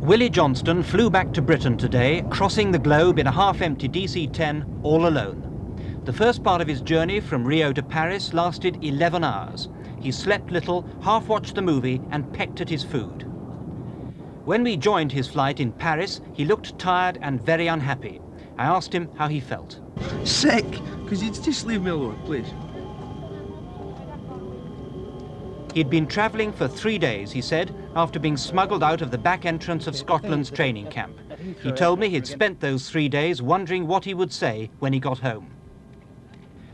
Willie Johnston flew back to Britain today, crossing the globe in a half-empty DC-10 all alone. The first part of his journey from Rio to Paris lasted 11 hours. He slept little, half-watched the movie and pecked at his food. When we joined his flight in Paris, he looked tired and very unhappy. I asked him how he felt. Sick! Could you just leave me alone, please? He'd been travelling for 3 days, he said, after being smuggled out of the back entrance of Scotland's training camp. He told me he'd spent those 3 days wondering what he would say when he got home.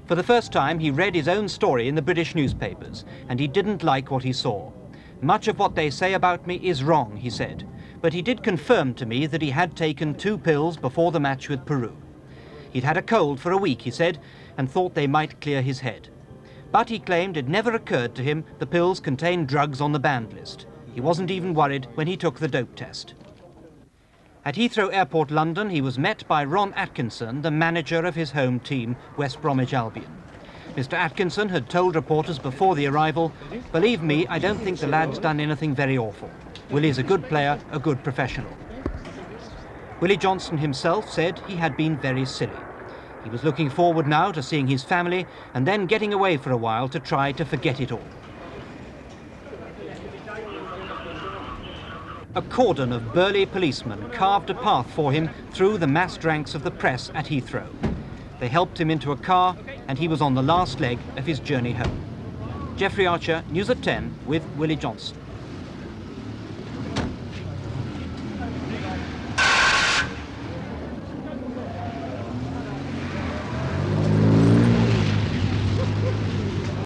For the first time, he read his own story in the British newspapers, and he didn't like what he saw. Much of what they say about me is wrong, he said, but he did confirm to me that he had taken 2 pills before the match with Peru. He'd had a cold for a week, he said, and thought they might clear his head. But he claimed it never occurred to him the pills contained drugs on the banned list. He wasn't even worried when he took the dope test. At Heathrow Airport, London, he was met by Ron Atkinson, the manager of his home team, West Bromwich Albion. Mr. Atkinson had told reporters before the arrival, "Believe me, I don't think the lad's done anything very awful. Willie's a good player, a good professional." Willie Johnston himself said he had been very silly. He was looking forward now to seeing his family and then getting away for a while to try to forget it all. A cordon of burly policemen carved a path for him through the massed ranks of the press at Heathrow. They helped him into a car and he was on the last leg of his journey home. Geoffrey Archer, News at 10 with Willie Johnston.